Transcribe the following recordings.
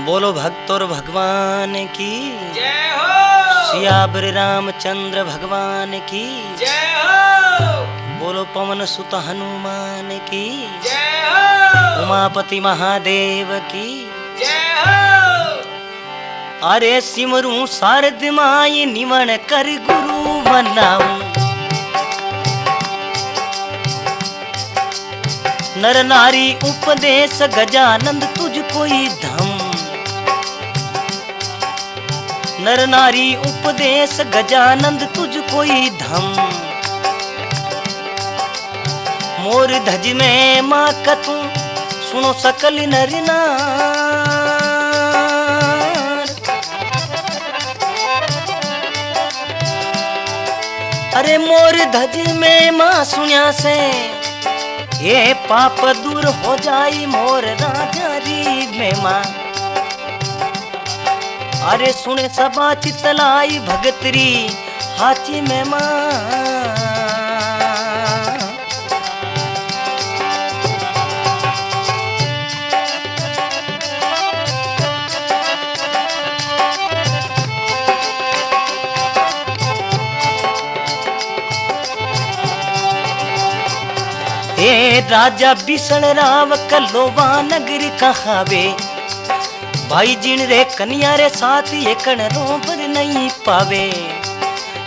बोलो भक्त और भगवान की जय हो। सियावर रामचंद्र भगवान की जय हो। बोलो पवन सुत हनुमान की जय हो। उमापति महादेव की जय हो। अरे सिमरू शारद माई निमण कर गुरु बनाऊं नर नारी उपदेश गजानंद तुझ कोई धम नर नारी उपदेश गजानंद तुझ कोई धम मोर धज में माँ कतू सुनो सकल नर नार अरे मोर धज में माँ सुनिया से ये पाप दूर हो जाई मोर राजा री में माँ अरे सुने सबा चितलाई भगतरी हाची में माँ ए राजा बिसण राव कलोवा नगर कहावे भाई जिन रे कन्या रे साथ ये कण रोबर नहीं पावे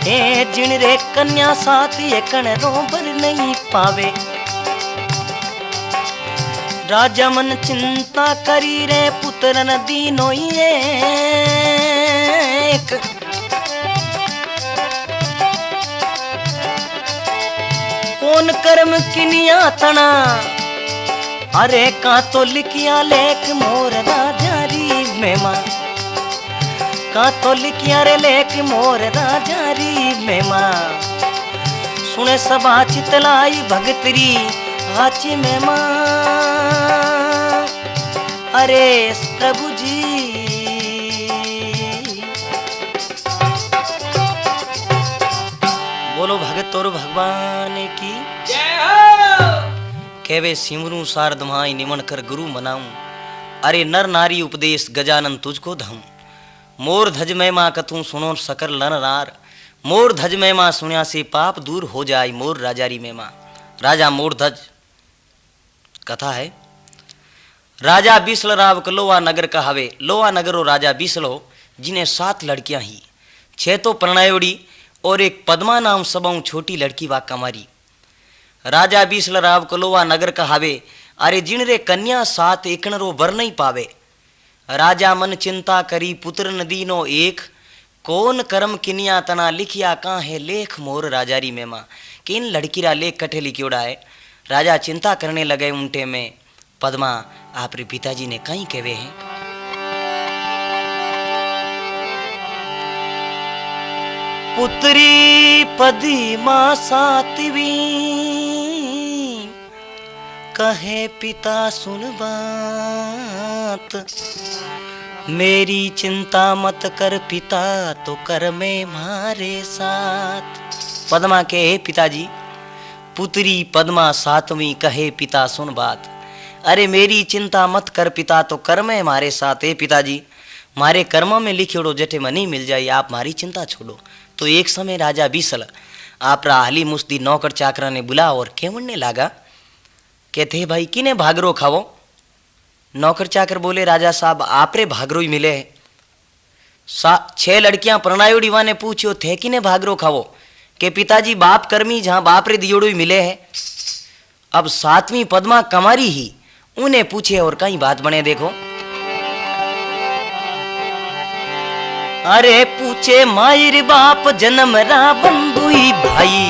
ए जिन रे कन्या साथ ये कण रोबर नहीं पावे राजा मन चिंता करी रे पुत्र न दीनो एक कौन कर्म किनिया तना अरे का तो लिखिया लेख मोर राजा री में माँ का तो लिखिया रे लेख मोर राजा री में माँ सुने सबा चितलाई भगतरी हाची में माँ अरे प्रभु जी बोलो भगत और भगवान की जय हो। केवे सिमरू शारद माई निमन कर गुरु मनाऊं अरे नर नारी उपदेश गजानन तुझको धम मोर धज में माँ कथूं सुनो सकल नर नार मोर धज में माँ सुनिया से पाप दूर हो जाए मोर राजारी में माँ राजा मोर धज कथा है राजा बीसल राव को लोवा नगर कहावे लोवा नगर और राजा बीसलो जिन्हें 7 लड़कियां ही 6 तो प्रणयोड़ी और एक पद्मा नाम सबों छोटी लड़की वा कमारी राजा बीसल राव कलोवा नगर कहावे अरे जिन रे कन्या 7 एकणरो वर नहीं पावे राजा मन चिंता करी पुत्र नदीनो एक कौन कर्म किनिया तना लिखिया कहाँ है लेख मोर राजारी में माँ कि इन लड़की रा लेख कठे लिखियोड़ा है राजा चिंता करने लगे उनटे में पद्मा आप रे पिताजी ने कहीं कहवे हैं पुत्री पद्मा सातवी कहे पिता सुन बात मेरी चिंता मत कर पिता तो कर में मारे साथ पद्मा के पिताजी पुत्री पद्मा सातवीं कहे पिता सुन बात अरे मेरी चिंता मत कर पिता तो कर में मारे साथ है पिताजी मारे कर्मों में लिखियोड़ो जटे में नहीं मिल जाए आप मारी चिंता छोड़ो तो एक समय राजा बीसल आप हाली मुस्ती नौकर चाकरा ने बुला और केवड़ने लागा कहते भाई किने भागरो खावो नौकर चाकर बोले राजा साहब आपरे भागरो ही मिले है 6 लड़कियां प्रणायोड़ी ने पूछो थे किने भागरो खावो के पिताजी बाप कर्मी जहां बाप रे दियोड़ो ही मिले है अब 7वीं पद्मा कमारी ही उन्हें पूछे और कहीं बात बने देखो अरे पूछे मायर बाप जन्म रा बंधुई भाई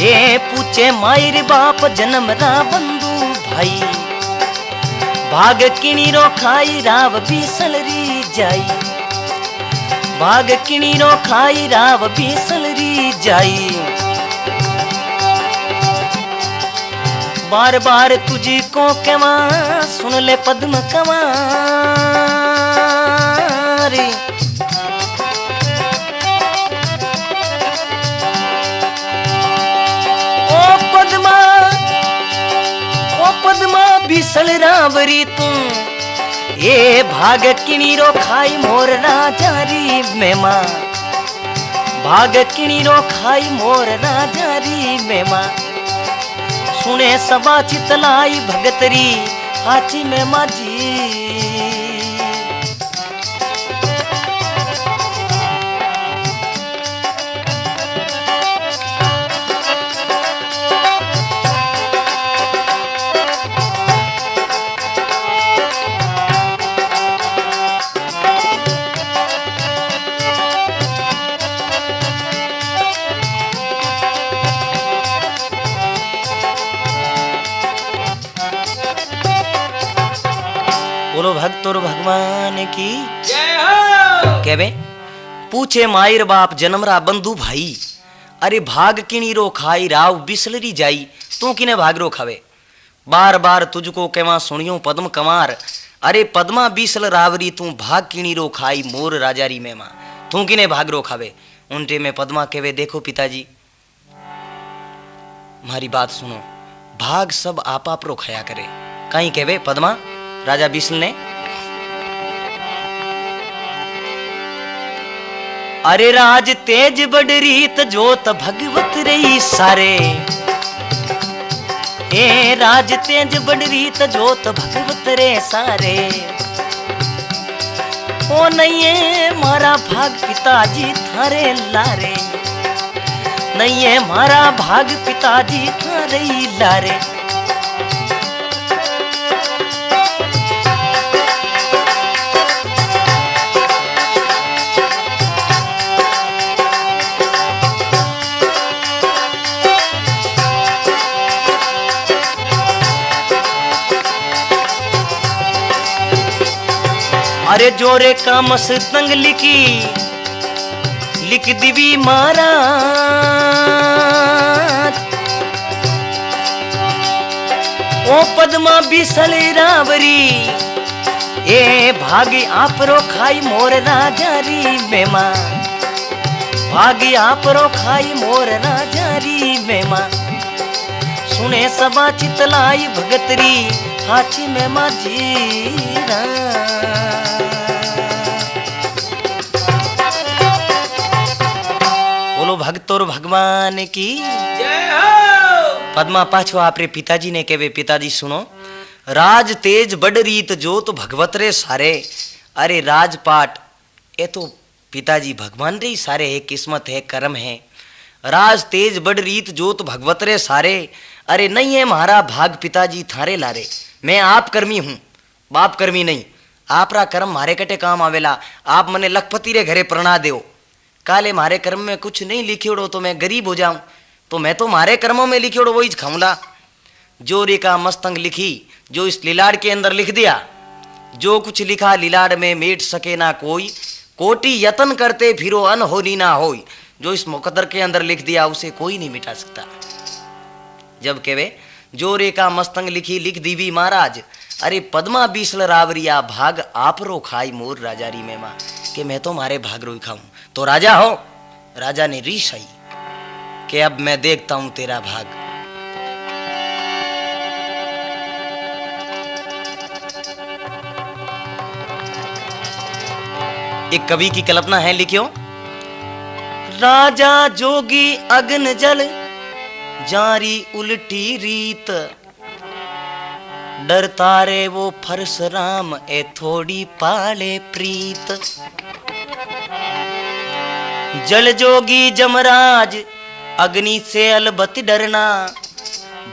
ए पूछे मायर बाप जन्म रा बंधु भाई भाग किणी रो खाई राव बीसल री जाई भाग किणी रो खाई राव बीसल री जाई बार बार तुझको कमा सुन ले पद्म कमा बीसल रावरी तू ये भाग किणीरो खाई मोर राजारी मेमा, भाग किणीरो खाई मोर राजारी मेमा, सुने सबा चितलाई भगतरी हाची मेमा जी। बोलो भक्त और भगवान की जय हो। कहवे पूछे मायर बाप जन्मरा बंधु भाई, अरे भाग किणी रो खाई राव बिसलरी जाई, तू किने भाग रो खावे। बार बार तुझको केवा सुनियो पद्म कमार, अरे पद्मा बिसल रावरी तू भाग किणी रो खाई मोर राजारी मेमा, तू किने भाग रो खावे। उनटे में पद्मा कहवे देखो पिताजी मारी बात सुनो, भाग सब आप रो खाया करे। कहीं कहवे पद्मा राजा बिसल ने, अरे राज तेज बड़ रीत जोत भगवत रही सारे, ए राज तेज बड़ रीत जोत भगवत रे सारे, ओ नहीं है मारा भाग पिताजी थारे लारे, नहीं है मारा भाग पिताजी थारे लारे। अरे जोरे का मस्तंग लिखी लिख दिवी महाराज, ओ पद्मा बिसल रावरी, ए भागी आपरो खाई मोर राजारी मेमा, भागी आपरो खाई मोर राजारी मेमा, सुने सबा चितलाई भगतरी हाची मेमा जीरा। बोलो भक्त और भगवान की जय हो। पद्मा पाछो आपरे पिताजी ने कहवे पिताजी सुनो, राज तेज बड़ रीत जोत भगवत रे सारे, अरे राजपाट ये तो पिताजी भगवान रे सारे है, किस्मत है कर्म है। राज तेज बड़ रीत जोत भगवत रे सारे, अरे नहीं है महारा भाग पिताजी थारे लारे। मैं आप कर्मी हूं, बाप कर्मी नहीं। आपरा कर्म मारे कटे काम आवेला। आप मने लखपति रे घरे प्रणा देओ, काले मारे कर्म में कुछ नहीं लिखियोड़ो तो मैं गरीब हो जाऊं, तो मैं तो मारे कर्मों में लिखियोड़ो वही खाऊंला। जो रेखा मस्तंग लिखी, जो इस लीलाड़ के अंदर लिख दिया, जो कुछ लिखा लीलाड़ में मेट सके ना कोई, कोटि यतन करते फिरो अन होनी ना होई। जो इस मुकद्दर के अंदर लिख दिया उसे कोई नहीं मिटा सकता। जब कहवे जो रेखा मस्तंग लिखी लिख दीवी महाराज, अरे पद्मा बीसल रावरिया भाग आप रो खाई मोर राजारी में माँ, कि मैं तो मारे भाग रो खाऊं तो राजा हो। राजा ने रीस आई कि अब मैं देखता हूं तेरा भाग। एक कवि की कल्पना है, लिखियो। राजा जोगी अग्न जल जारी उल्टी रीत, डरता रे वो परशुराम ए थोड़ी पाले प्रीत। जल जोगी जमराज अग्नि से अलबत डरना,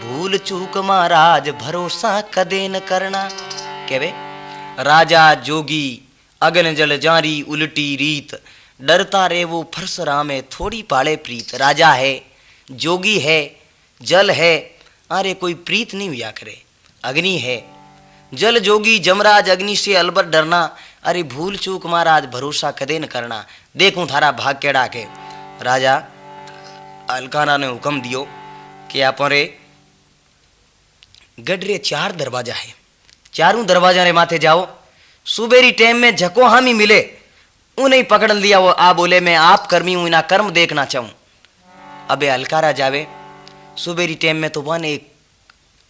भूल चूक महाराज भरोसा कदे न करना। कहवे राजा जोगी अग्न जल जारी उल्टी रीत, डरता रे वो परशुराम है थोड़ी पाले प्रीत। राजा है, जोगी है, जल है, अरे कोई प्रीत नहीं हुआ करे। अग्नि है, जल जोगी जमराज अग्नि से अलबत डरना, अरे भूल चूक महाराज भरोसा कदे न करना। देखूं थारा भाग केड़ा के। राजा अलकाना ने हुक्म दियो कि आप रे गडरे 4 दरवाजा है, चारों दरवाजा रे माथे जाओ। सुबेरी टाइम में झको हामी मिले उन्हें पकड़ लिया। वो आ बोले मैं आप कर्मी हूं, इना कर्म देखना चाहूं। अबे अलकारा जावे सुबेरी टाइम में तो वन एक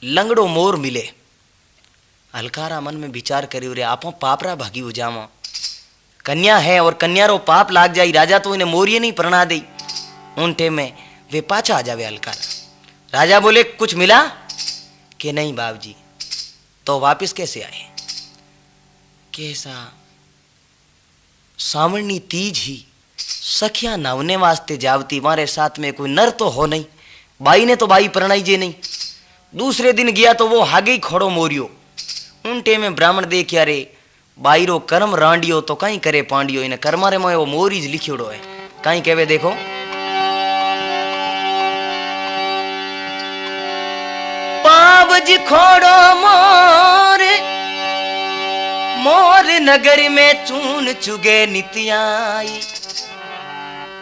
लंगड़ो मोर मिले, हलकारा मन में विचार करियो रे आपो पापरा भागी हो जावा, कन्या है और कन्या रो पाप लाग जाई, राजा तो इन्हें मोरिये नहीं प्रणा दे। उन टेम में वे पाछा आ जावे हलकारा। राजा बोले कुछ मिला कि नहीं बाप जी, तो वापिस कैसे आए? कैसा सावणी तीज ही सखिया नवने वास्ते जावती, मारे साथ में कोई नर तो हो नहीं, बाई ने तो बाई परणाई जे नहीं। दूसरे दिन गया तो वो हागे ही खड़ो मोरियो। उन टेम में ब्राह्मण देखिया रे बाईरो कर्म रांडियो तो कहीं करे पांडियो, इन्हें कर्मारे में वो मोरीज लिखियोड़ो है। कहीं कहवे देखो, पावज खोड़ो मोर मोर नगर में चून चुगे नित्याई,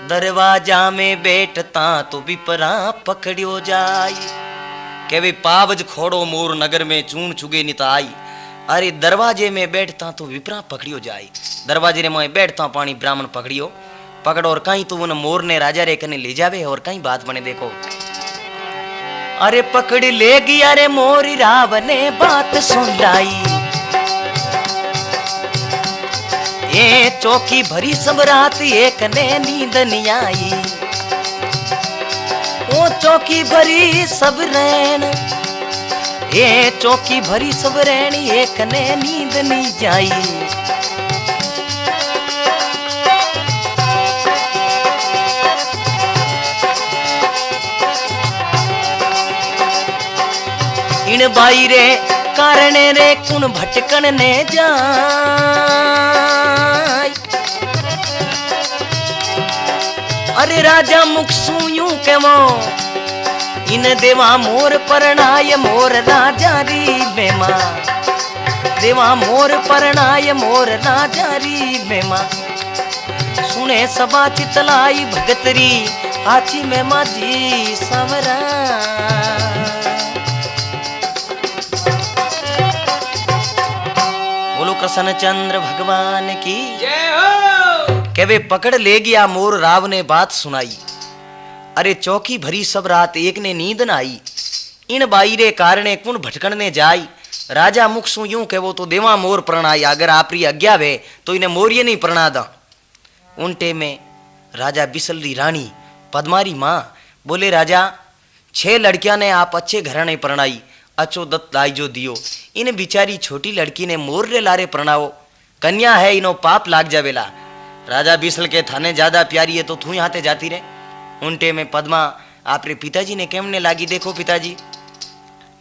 दरवाजा में बैठता तो विपरा पकड़ियो जाई। कहवे पावज खोड़ो मोर नगर में चून चुगे निताई, अरे दरवाजे में बैठता तो विपरा पकड़ियो जाई। दरवाजे में बैठता पानी ब्राह्मण पकड़ियो पकड़ो और कहीं तो उन मोर ने राजा रे कने ले जावे। और कहीं बात बने देखो, अरे पकड़ ले गया रे मोरी रावने बात सुन लाई, ये चौकी भरी सब रात एक ने नींद नहीं आई। ओ चौकी भरी सब रैन, ये चौकी भरी सब रैन एक ने नींद नहीं जाई। इन बाई रे कारणे रे कुन भटकन ने जाय, अरे राजा मुख सुयूं केवो इन देवा मोर परणाय मोर राजा री बेमा, देवा मोर परणाय मोर राजा री बेमा। सुने सबा चितलाई भगतरी आची में माजी समरा। बोलो कृष्ण चंद्र भगवान की जय हो। कहवे पकड़ ले गया मोर राव ने बात सुनाई, अरे चौकी भरी सब रात एक ने नींद न आई। इन बाई रे कारणे कुण भटकन ने जाई, राजा मुख सु यूं कहवो तो देवा मोर प्रणाई, अगर आपरी आज्ञा वे तो इन्हें मोरिये नहीं प्रणादा। उनटे में राजा बिसलरी रानी पद्मारी माँ बोले राजा 6 लड़कियां ने आप अच्छे घर नहीं प्रणाई, अच्छो दत्त लाई जो दियो, इन बिचारी छोटी लड़की ने मोर रे लारे प्रणावो, कन्या है इनो पाप लाग जावेला। राजा बिसल के थाने ज्यादा प्यारी है तो तू यहाँ ते जाती रहे। उनटे में पद्मा आपरे पिताजी ने केमने लागी, देखो पिताजी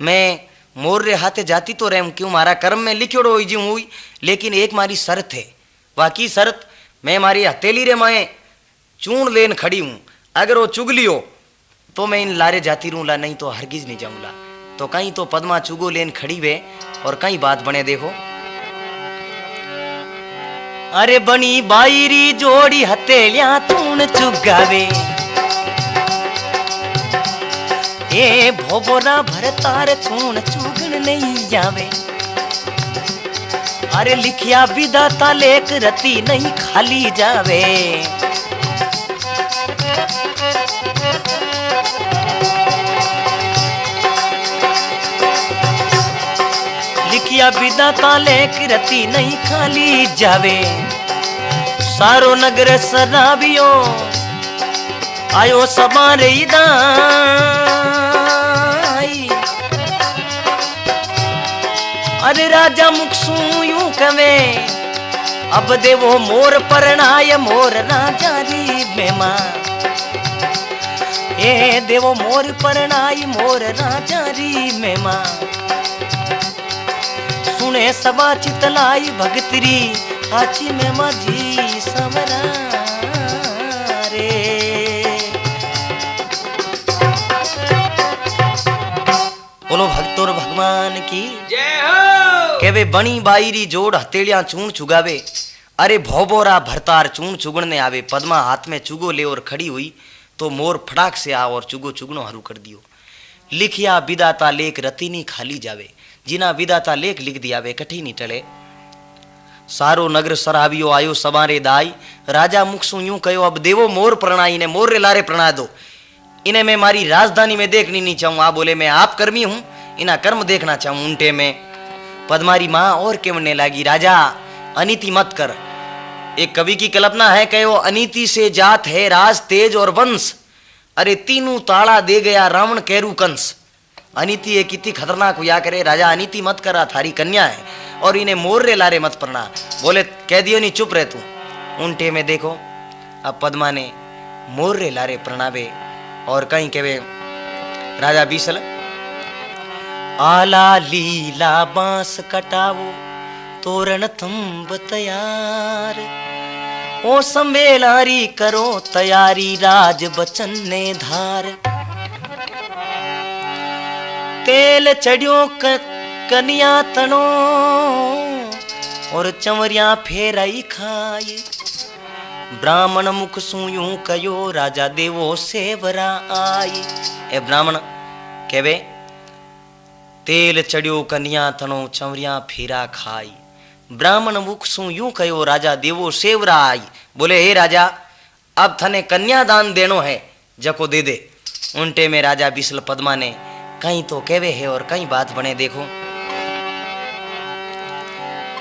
मैं मोर रे हाथे जाती तो रहे क्यों, मारा कर्म में लिखियोड़ो हुई जी हुई, लेकिन एक मारी शर्त है। वाकी शर्त, मैं मारी हथेली रे मैं चूर्ण लेन खड़ी हूं, अगर वो चुग लियो तो मैं इन लारे जाती रहूंला, नहीं तो हरगिज नहीं जाऊंला। तो कहीं तो पद्मा चुगो लेन खड़ी वे और कहीं बात बने देखो, अरे बनी बाईरी जोड़ी हथेलियां तून चुगावे, ए भोबोरा भरतार तून चुगन नहीं जावे। अरे लिखिया विदाता लेक रती नहीं खाली जावे, लिखिया विदाता लेक रती नहीं खाली जावे। सारो नगर सराबियो आयो समारे दाई, अरे राजा मुख सु यूं कवे अब देवो मोर परणाय मोर राजा री बेमा, ए देवो मोर परणाय मोर राजा री मेमा। सुने सबा चितलाई भगतरी आची में माझी समरा रे। बोलो भक्तोर भगवान की जय हो। कहवे बणी बाईरी जोड़ हथेलियां चूर्ण चुगावे, अरे भौबोरा भरतार चूर्ण चुगणने आवे। पद्मा हाथ में चुगो ले और खड़ी हुई तो मोर फटाक से आ और चुगो चुगनो हरू कर दियो। लिखिया विदाता लेख रती नहीं खाली जावे, जिना विदाता लेख लिख दिया वे कठी नहीं टले। सारो नगर सरावियो आयो सवारे दाई, राजा मुख सु यूं कहो अब देवो मोर प्रणाई ने मोर रे लारे प्रणा दो, इन्हें मैं मारी राजधानी में देखनी नहीं चाहूँ। आ बोले मैं आप कर्मी हूँ, इना कर्म देखना चाहूँ। उनटे में पद्मारी माँ और केवने लगी, राजा अनीति मत कर। एक कवि की कल्पना है कि वो अनीति से जात है राज तेज और वंश, अरे तीनों ताड़ा दे गया रावण केरू कंस। अनीति है कितनी खतरनाक हुआ करे, राजा अनीति मत करा, थारी कन्या है और इन्हें मोर रे लारे मत पड़ना। बोले कह दियो नहीं, चुप रह तू। उनटे में देखो अब पद्मा ने मोर रे लारे प्रणावे और कहीं कहवे राजा बीसल, आला लीला बांस कटावो तोरण थंब तैयार, ओ संबेलारी करो तैयारी राज बचन ने धार। तेल चढ़ियो कनिया तनो और चंवरिया फेराई खाई, ब्राह्मण मुख सुयूं कयो राजा देवो सेवरा आई। ए ब्राह्मण कहवे तेल चढ़ियो कन्या तनो चंवरिया फेरा खाई, ब्राह्मण मुख सु यूं कयो राजा देवो सेवरा आई। बोले हे राजा अब थने कन्यादान देनो है, जको दे दे। उनटे में राजा बिसल पद्मा ने कहीं तो कहवे है और कहीं बात बने देखो।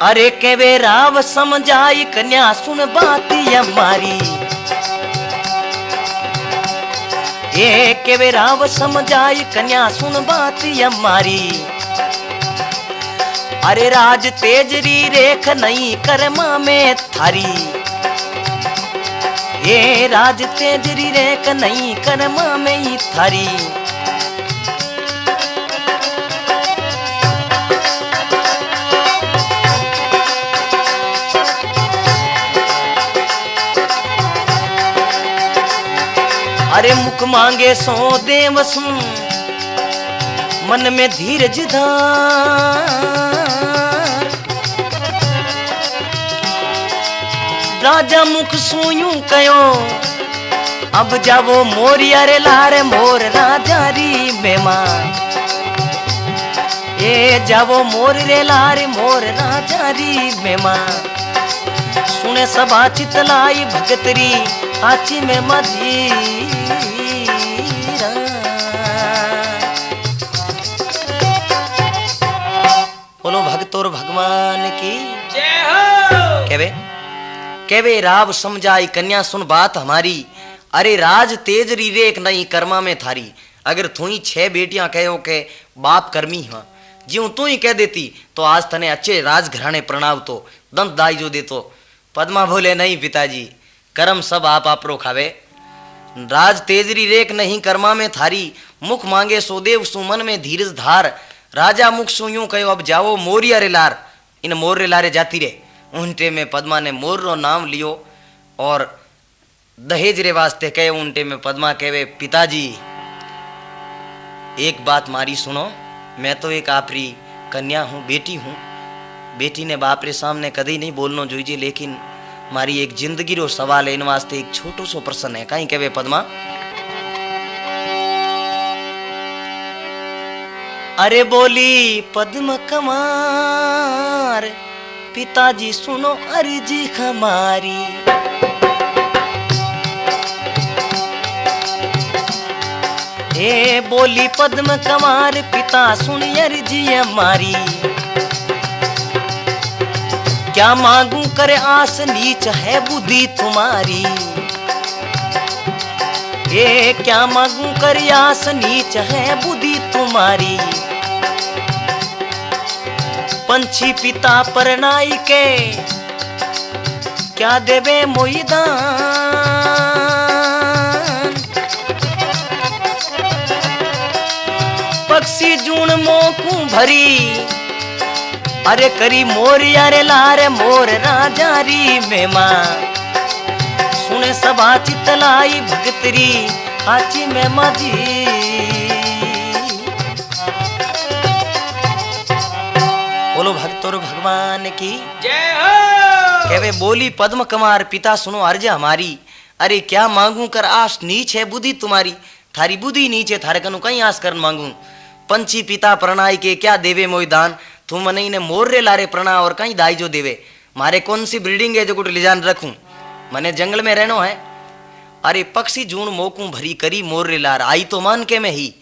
अरे कहवे राव समझाई कन्या सुन बात हमारी, ये कहवे राव समझाई कन्या सुन बात हमारी, अरे राज तेजरी रेख नहीं कर्मा में थारी, ये राज तेजरी रेख नहीं कर्मा में ही थारी। अरे मुख मांगे सो देव सुन मन में धीरज धार, राजा मुख सोयूं कयो अब जावो मोरिया रे लारे मोर राजा री मेहमान, ए जावो मोर रे लारे मोर राजा री मेहमान। सुने सभा चितलाई भगतरी आची में मधी, बोलो भक्त और भगवान की जय हो। कहवे कहवे राव समझाई कन्या सुन बात हमारी, अरे राज तेज री रेख नहीं कर्मा में थारी। अगर तू ही 6 बेटियां कहो के बाप कर्मी हाँ, ज्यों तू ही कह देती तो आज तने अच्छे राज घराने प्रणाव तो दंत दाई जो दे तो। पद्मा बोले नहीं पिताजी, कर्म सब आप आपरो खावे, राज तेजरी रेख नहीं कर्मा में थारी, मुख मांगे सोदेव सुमन में धीरज धार, राजा मुख सु यूं कहो अब जाओ मोरिया रे लार, इन मोर रे लारे जाती रे। उनटे में पद्मा ने मोर रो नाम लियो और दहेज रे वास्ते कहे। उनटे में पद्मा कहवे पिताजी एक बात मारी सुनो, मैं तो एक आपरी कन्या हूँ, बेटी हूँ, बेटी ने बाप रे सामने कदी नहीं बोलनो जोईजे, लेकिन मारी एक जिंदगी रो सवाल है, इन वास्ते एक छोटो सो प्रश्न है। कहीं कहवे पद्मा, अरे बोली पद्म कमार पिताजी सुनो अर्जी हमारी, ए बोली पद्म कमार पिता सुन अर्जी हमारी, क्या मांगू करे आस नीच है बुद्धि तुम्हारी, ए क्या मांगू करे आस नीच है बुद्धि तुम्हारी। पंछी पिता परनाई के क्या देवे मोईदान, पक्षी जून मोकू भरी, अरे करी मोरिया रे लारे मोर राजा री मेहमान। सुने सभा चितलाई भगतरी आची में माझी, बोलो भक्त और भगवान की जय हो। कहवे बोली पद्म कुमार पिता सुनो अर्ज हमारी, अरे क्या मांगू कर आस नीच है बुद्धि तुम्हारी, थारी बुद्धि नीचे थारे कनु कहीं आस कर मांगू। पंछी पिता प्रणाई के क्या देवे मोई दान, तू मने इन्हें मोर रे लारे प्रणा और कहीं दाई जो देवे। मारे कौन सी बिल्डिंग है जो कुछ ले जान रखूं, मने जंगल में रहनो है। अरे पक्षी जून मोकू भरी करी मोर रे लार, आई तो मान के में ही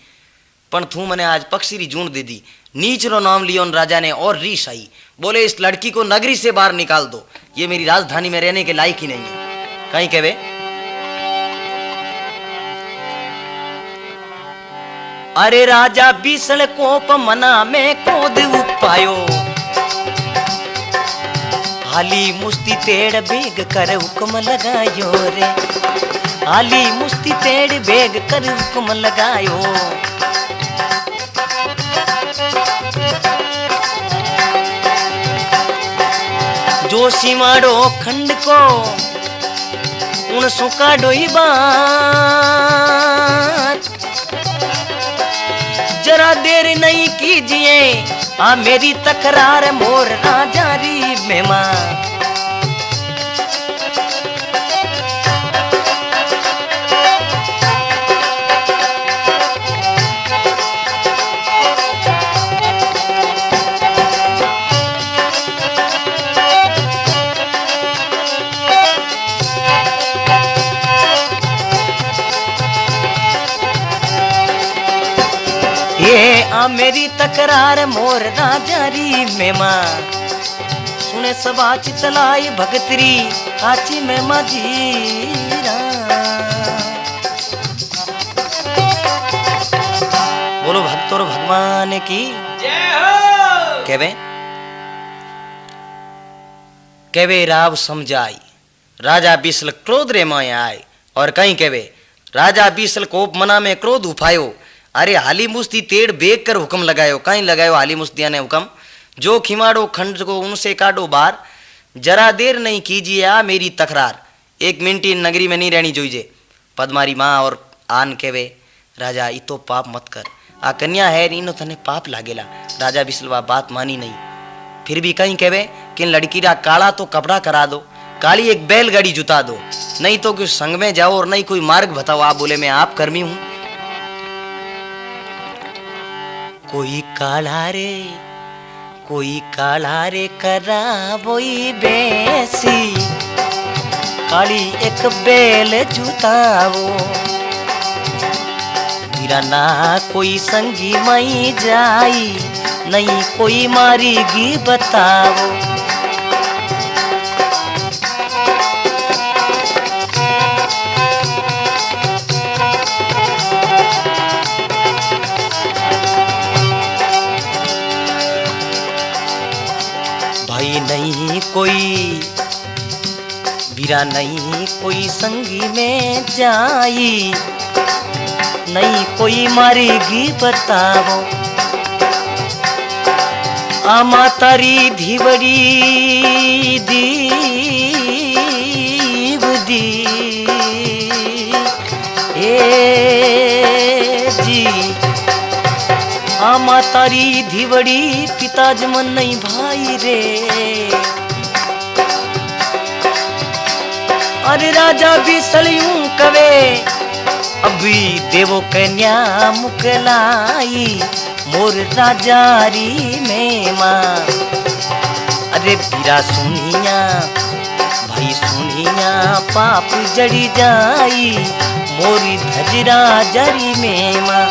पण तू मने आज पक्षी री जून दे दी। नीच रो नाम लियो राजा ने और रीस आई, बोले इस लड़की को नगरी से बाहर निकाल दो, ये मेरी राजधानी में रहने के लायक ही नहीं है। कहीं कहवे अरे राजा बीसण कोप मना में कोद उपायो, हाली मुस्ती तेड़ बेग कर हुक्म लगायो रे, हाली मुस्ती तेड़ बेग कर हुक्म लगायो। जो सीमाड़ो खंड को उन सुका डोई बात, जरा देर नहीं कीजिए आ मेरी तकरार मोर राजा री मेहमान। ये आ मेरी तकरार मोर राजा री मेहमान, सुने सबा चितलाई भगतरी आची में मजीरा। बोलो भक्त और भगवान की जय हो। कहवे राव समझाई, राजा बीसल क्रोध रे माए आए, और कहीं कहवे राजा बीसल कोप मना में क्रोध उफायो, अरे हाली मुस्ती तेड़ बेग कर हुक्म लगायो। कहीं लगायो हाली मुस्तिया ने हुक्म, जो खिमाड़ो खंड को उनसे काटो बार, जरा देर नहीं कीजिए आ मेरी तकरार, एक मिनट इन नगरी में नहीं रहनी जोइजे। पद्मारी माँ और आन कहवे राजा ई तो पाप मत कर, आ कन्या है इनो तने पाप लागेला। राजा बिसलवा बात मानी नहीं, फिर भी कहीं कहवे कि लड़की रा काला तो कपड़ा करा दो, काली एक बैलगाड़ी जुता दो, नहीं तो कोई संग में जाओ और नहीं कोई मार्ग बताओ। आप बोले मैं आप कर्मी हूं। कोई काला रे करा बोई बेसी, काली एक बैल जुतावो, मेरा ना कोई संगी मई जाई, नहीं कोई मारीगी बताओ। भाई नहीं कोई वीरा, नहीं कोई संगी में जाई, नहीं कोई मारेगी बताओ। आमा तारी धीवड़ी दीव दी ए जी, आमा तारी धीवड़ी पिताज मन नहीं भाई रे। अरे राजा भी सलियूं कवे अभी देवो कन्या मुकलाई, मोर राजा री में माँ। अरे पीरा सुनिया भाई सुनिया, पाप जड़ी जाई, मोरी धजरा जरी में माँ।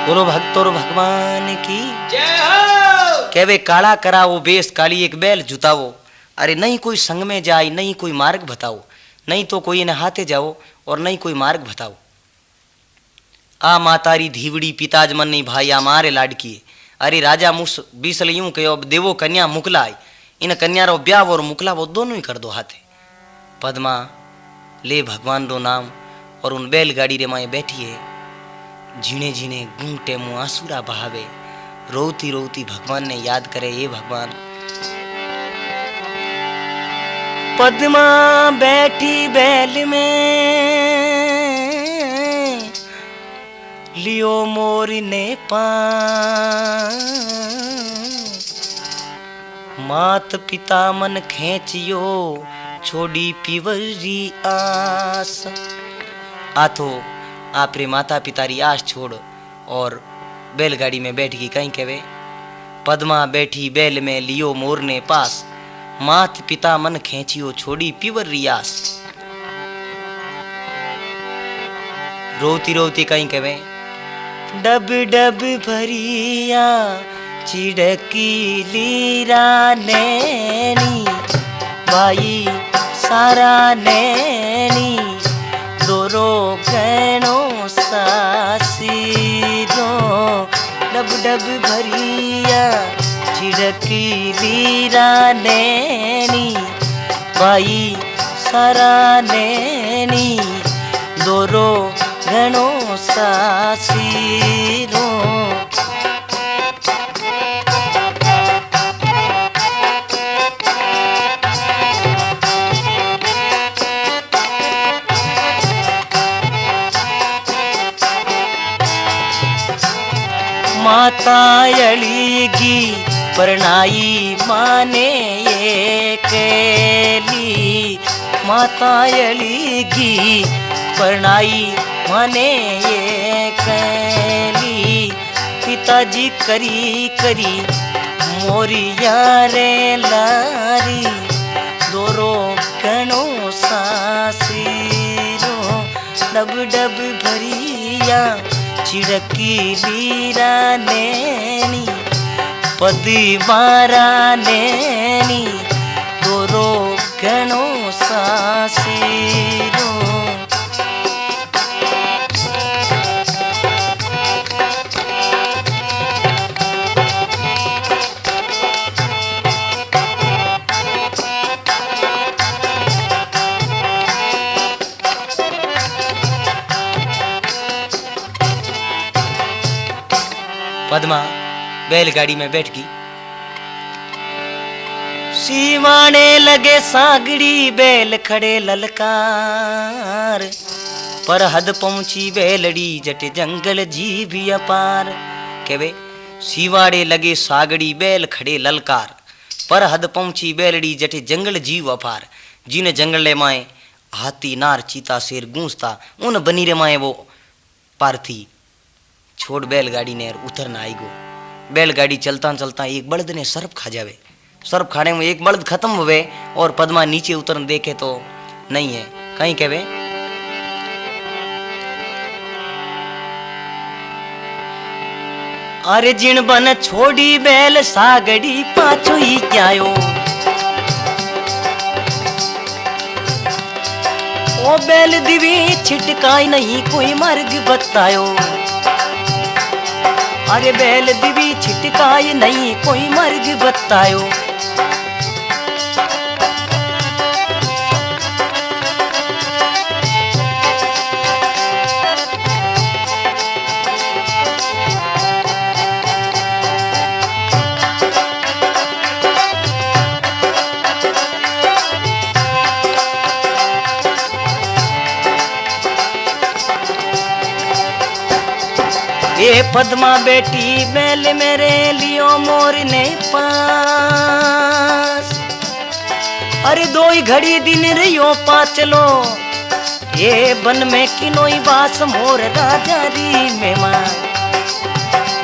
बोलो भक्त और भगवान की जय हो। कहवे काला करावो बेस, काली एक बैल जुतावो, अरे नहीं कोई संग में जाए, नहीं कोई मार्ग बताओ, नहीं तो कोई इन्हें हाथे जाओ और नहीं कोई मार्ग बताओ। आ मातारी धीवड़ी पिताज मन नहीं भाई आ मारे लाडकी। अरे राजा मुस बीसल यूं कहो देवो कन्या मुकलाय, इन कन्या रो ब्याह और मुकला वो दोनों ही कर दो हाथे। पद्मा ले भगवान रो नाम और उन बैलगाड़ी रे माए बैठी है, झीणे झीणे घूंटे मुँह आंसुरा बहावे, रोती रोती भगवान ने याद करे ये भगवान। पद्मा बैठी बैल में लियो मोर ने पान, मात पिता मन खेचियो छोड़ी पीवरी आस। आथो आपरे माता पिता री आस छोड़ और बैलगाड़ी में बैठ गई। कहीं कहवे पद्मा बैठी बैल में लियो मोर ने पास, मात पिता मन खेचियो छोड़ी पीवर रियास। रोती रोती कहीं कहवे डब डब भरिया चिड़की लीरा नैनी, भाई सारा नैनी दोरो गणो सासीरो। डब डब भरिया चिड़की लीरा नैनी, भाई सारा नैनी दोरो गणो सासीरो। माता अलीगी परनाई माने ये केली, माता अलीगी परनाई माने ये केली। पिताजी करी करी मोरिया रे लारी दोरो गणो सासीरो। डब डब भरिया चिड़की लीरा नैनी, पदी मारा नैनी दोरो गणो सासीरो। पद्मा बैलगाड़ी में बैठ गई। सीवाने लगे सागड़ी बैल खड़े ललकार, पर हद पहुंची बैलड़ी जट जंगल जीव अपार। कहवे सीवाड़े लगे सागड़ी बैल खड़े ललकार, पर हद पहुंची बैलड़ी जट जंगल जीव अपार। जिन जंगल माए हाथी नार चीता शेर गूंजता, उन बनीरे माए वो पार थी। छोड़ बैलगाड़ी ने उतरना आई गो। बैलगाड़ी चलता चलता एक बल्द ने सर्प खा जावे। सर्प खाने में एक बल्द खत्म हुए और पद्मा नीचे उतरन देखे तो नहीं है। कहीं कहवे अरे जिन बन छोड़ी बैल सागड़ी पाछो ही जायो, ओ बैल दिवी छिटकाई नहीं कोई मार्ग बतायो। अरे बैल दिवी छिटकाई नहीं कोई मार्ग बतायो। ये पद्मा बेटी बैल मेरे लियो मोर ने पास। अरे दो ही घड़ी दिन रियो पाचलो, ये बन में किनोई बास मोर राजा री मेहमान।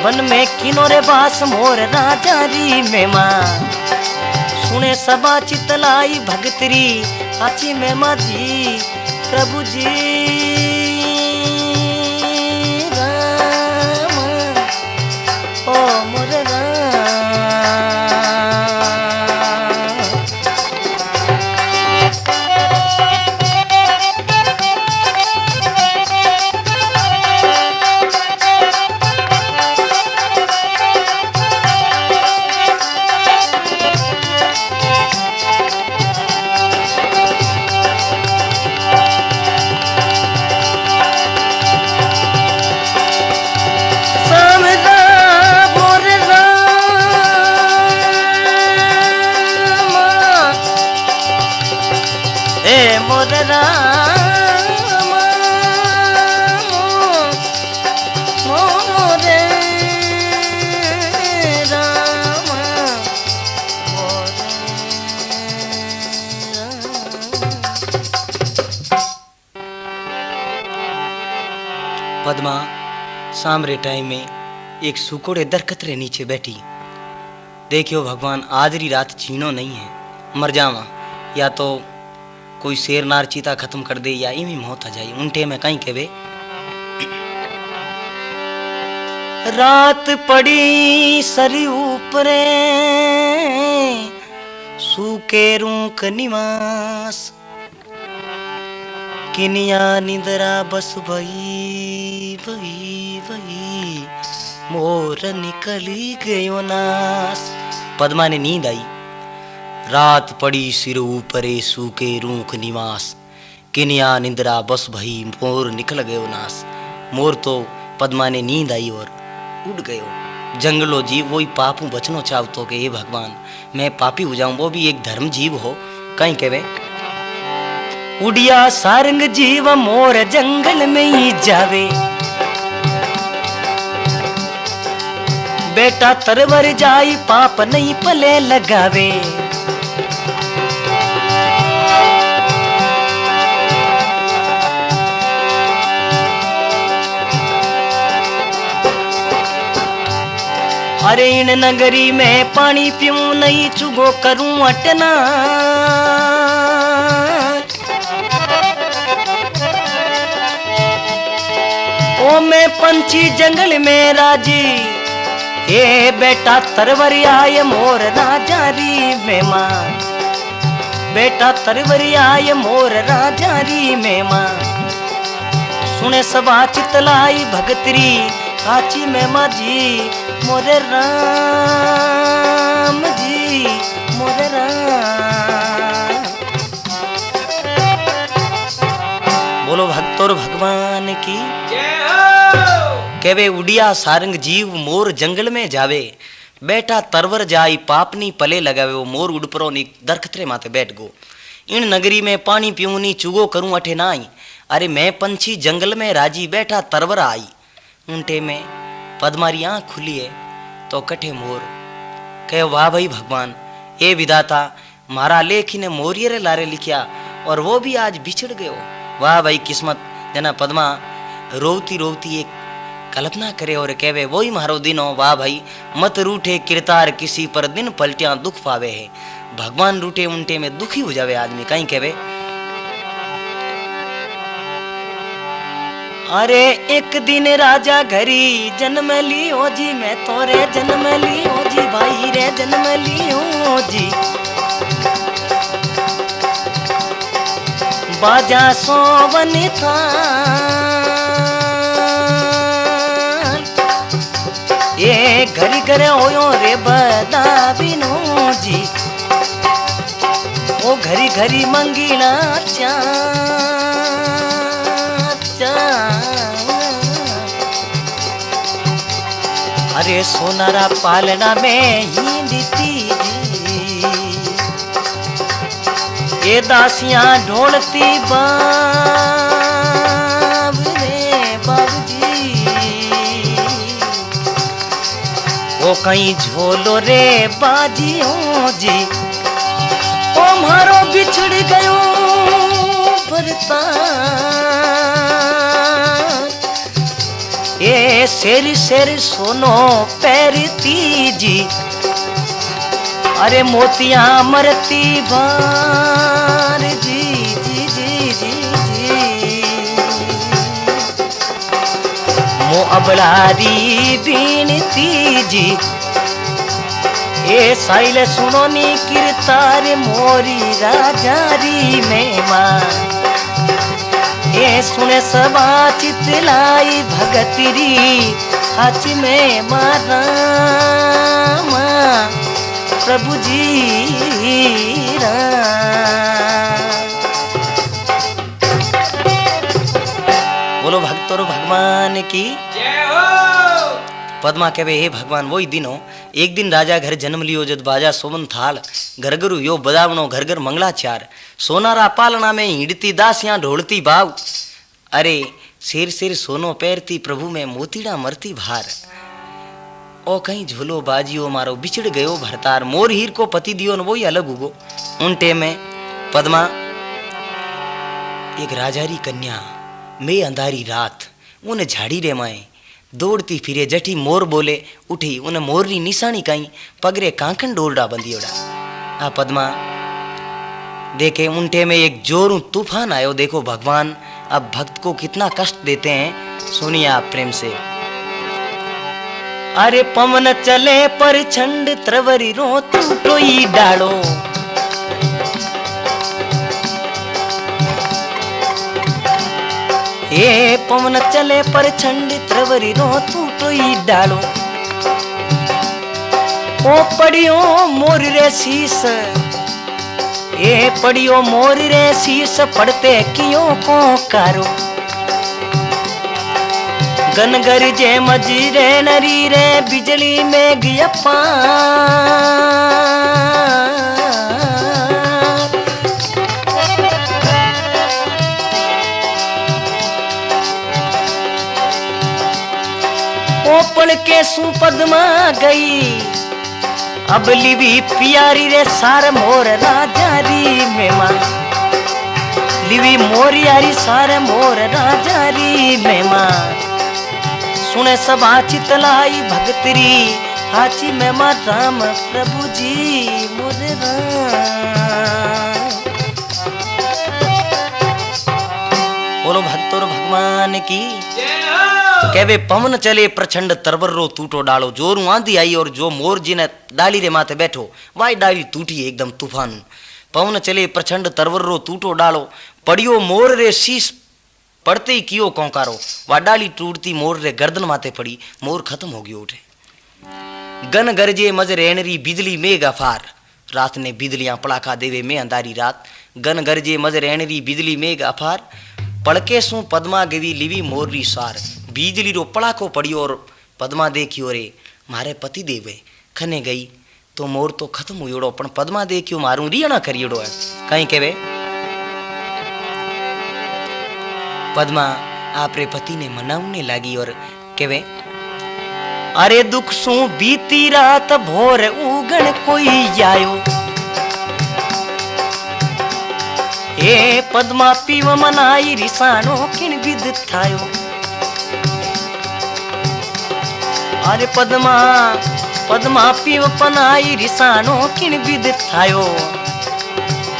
बन में किनो रे बास मोर राजा री मेहमान। सुने सबा चितलाई भगतरी आची मेहमा जी प्रभु जी। ओ मोरे पद्मा सामरे टाइम में एक सुकोड़े दरखत रे नीचे बैठी। देखियो भगवान आज री रात चीनो नहीं है, मर जावा, या तो कोई शेर नार चीता खत्म कर दे या इमी मौत आ जाए। उनटे में कहीं कहवे रात पड़ी सरी ऊपरे सूके रूक निवास किनिया निंदरा बस भई भई भई मोर निकली गयो नास। पद्मा ने नींद आई। रात पड़ी सिर ऊपरे सूके रूख निवास किनिया निंदरा बस भई मोर निकल गयो नास। मोर तो पद्मा ने नींद आई और उड़ गयो। जंगलो जीव वही पापू बचनो चाहतो के हे भगवान मैं पापी हो जाऊं, वो भी एक धर्म जीव हो। कहीं कहवे उड़िया सारंग जीव मोर जंगल में ही जावे, बेटा तरवर जाई पाप नहीं पले लगावे। अरे इन नगरी में पानी पीऊं नहीं चुगो करूं अटना। ओ मैं पंछी जंगल में राजी, ए बेटा तरवरी आए मोर राजा री मेहमान, बेटा तरवरी आए मोर राजा री मेहमान। सुने सबा चितलाई भगतरी काची में माजी मोरे राम जी मोरे राम। बोलो भक्तों भगवान की जय हो। केवे उड़िया सारंग जीव मोर जंगल में जावे, बेटा तरवर जाई पापनी पले लगावे। वो मोर उड़परो नी दरखतरे माथे बैठ गो। इन नगरी में पानी पीऊं नी चुगो करूं अठे नाई। अरे मैं पंछी जंगल में राजी बेटा तरवर आई। उनटे में पद्मारी आँख खुली है तो कठे मोर कहे वाह भाई भगवान ए विधाता मारा लेख ने मोरियर लारे लिखिया और वो भी आज बिछड़ गयो। वाह भाई किस्मत। जना पद्मा रोती रोती एक कल्पना करे और कहवे वही मारो दिन हो। वाह भाई मत रूठे किरतार किसी पर दिन पलटिया दुख पावे है। भगवान रूठे उनटे में दुखी हो जावे आदमी। कहीं कहवे अरे एक दिन राजा घरी जन्म लियो जी, मैं तोरे जन्म लियो जी भाई रे जन्म लियो जी। बाजा सोवन था ये घरी घरे होयो रे बदा बिनो जी। ओ घरी घरी मंगीना चा अरे सोनारा पालना में ही दीती जी, ये दासियां ढोलती बाब रे बाबूजी। वो कहीं झोलो रे बाजी हो जी। ओ मारो बिछड़ गयो भरता ये शेर शेर सोनो पैरती जी। अरे मोतिया मरती बार जी जी जी जी जी। मो अबलारी बीनती जी। ए साइल सुनो नी किरतार मोरी राजारी मेहमान। ये सुने सबा चितलाई भगतरी हाथ में मारा प्रभु जी बोलो भक्तों भगवान की जय हो। पद्मा कहवे हे भगवान वही दिन हो। एक दिन राजा घर जन्म लियो जद बाजा सोमन थाल घर घरु यो बदावनो घर घर मंगलाचार। सोनारा पालना में हिड़ती दासियां ढोलती बाव। अरे शेर शेर सोनो पैरती प्रभु में मोतीड़ा मरती भार। ओ कहीं झोलो बाजियो मारो बिछड़ गयो भरतार। मोर हीर को पति दियो न वो ही अलग उगो। उनटे में पद्मा एक राजारी कन्या में अंधारी रात उन झाड़ी रे माए दौड़ती फिरे जठी मोर बोले उठी उन मोर री निशानी कई पगरे कांकन डोरडा बंदियोड़ा। आ पद्मा देखे उनटे में एक जोरू तूफान आयो। देखो भगवान अब भक्त को कितना कष्ट देते हैं, सुनिए आप प्रेम से। अरे पवन चले पर छंड त्रवरी रो टूटोई डालो, ए पवन चले पर छंड त्रवरी रो टूटोई डालो। ओ पड़ियो मोर रे शीस, ए पड़ियो मोर रे शीस पड़ते कियो को कारो। गन गरजे मजीरे नरी रे बिजली में गया पार। ओ पड़ के सू पद्मा गई अब लिवी प्यारी रे सार मोर राजा री मेहमान। लिवी मोर यारी सार मोर राजा री मेहमान। सुने सब चितलाई भगतरी हाची में माँ राम प्रभु जी मोरे राम। बोलो भक्त और भगवान की कहवे पवन चले प्रचंड तरबर्रो टूटो डालो। जोरू आंधी आई और जो मोर जी ने डाली रे माथे बैठो वाई डाली टूटी एकदम तूफान। पवन चले प्रचंड तरबर्रो टूटो डालो, पड़ियो मोर रे शीश पड़ते ही कियो कौकारो। वा डाली टूटती मोर रे गर्दन माथे पड़ी, मोर खत्म हो गयो उठे। गन गरजे मज रेणरी बिजली मेघ अफार। रात ने बिजलियां पड़ाका देवे में अंधारी रात। गन गरजे मज रेणरी बिजली मेघ अफार। पड़के सू पद्मा गवी लिवी मोर री सार। बिजली रो पड़ाको पड़ियो और पद्मा देखियो रे मारे पति देवे खने गई तो मोर तो खत्म हुयोड़ो, पण पद्मा देखियो मारू रियणा करियोड़ो है। कहीं केवे पद्मा आपरे पति ने मनावने लागी और केवे अरे दुख सू बीती रात भोर उगण कोई आयो। ए पद्मा पीव मनाई रिसानो किन विद थायो। अरे पद्मा पद्मा पीव पनाई रिसानो किन विद थायो।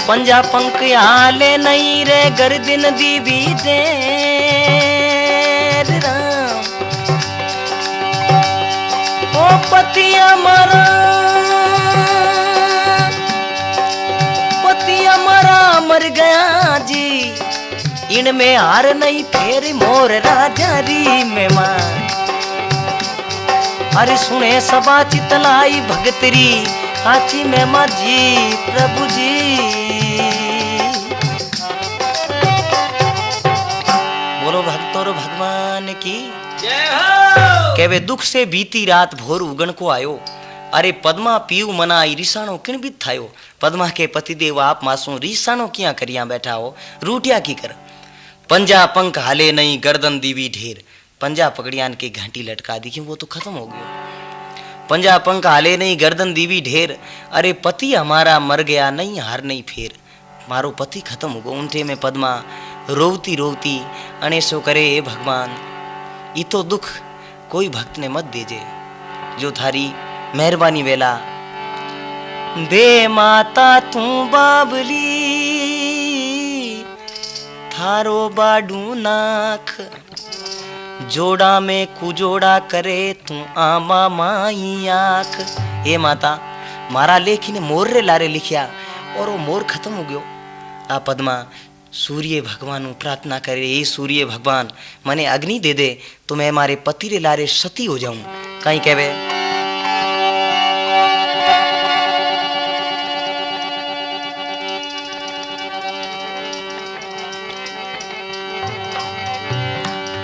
पंजा पंख आले नहीं रे गर्दिन दीवी दे राम। ओ पतिया मरा मर गया जी, इनमें हार नहीं फेर मोर राजा री मेहमान। अरे सुने सबा चितलाई भगतरी हाची में माझी प्रभु जी। बोलो भक्त और भगवान की जय हो। कहवे दुख से बीती रात भोर उगन को आयो। अरे पद्मा पीऊ मनाई रिसाणो किन भी थायो। पद्मा के पतिदेव आप मासू रिसाणो किया करिया बैठा हो, रूटिया की कर। पंजा पंख हाले नहीं गर्दन दीवी ढेर। पंजा पकड़ियान के घंटी लटका दी कि वो तो खत्म हो गयो। पंजा पंख हाले नहीं गर्दन दीवी ढेर। अरे पति हमारा मर गया नहीं हार नहीं फेर। मारो पति खत्म हो गयो। उनटे में पद्मा रोवती रोवती अने सो करे हे भगवान ई तो दुख कोई भक्त ने मत देजे, जो थारी मेहरबानी वेला दे माता तू बाबली थारो बाडू नाख। जोड़ा में कुजोड़ा करे तू आमा माई आख। हे माता मारा लेखी ने मोर रे लारे लिखिया और वो मोर खत्म हो गयो। आ पद्मा सूर्य भगवान प्रार्थना करे, हे सूर्य भगवान मने अग्नि दे दे तो मैं मारे पति रे लारे सती हो जाऊं। कहीं कहवे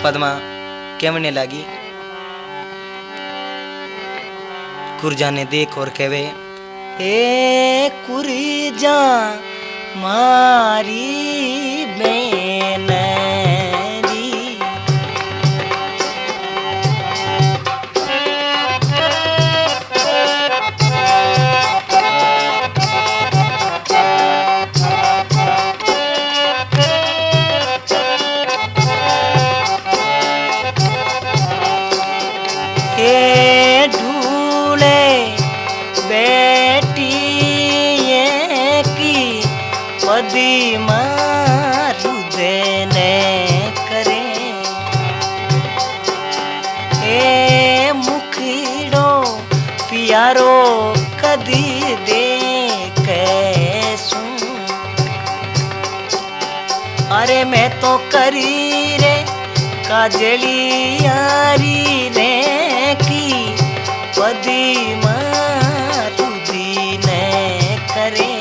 पद्मा कहने लगी कुरजा ने देख और कहवे ए कुरजा मारी बेनरी। अरे मैं तो करी रे काजली यारी रे की पदी मारुदी ने करे।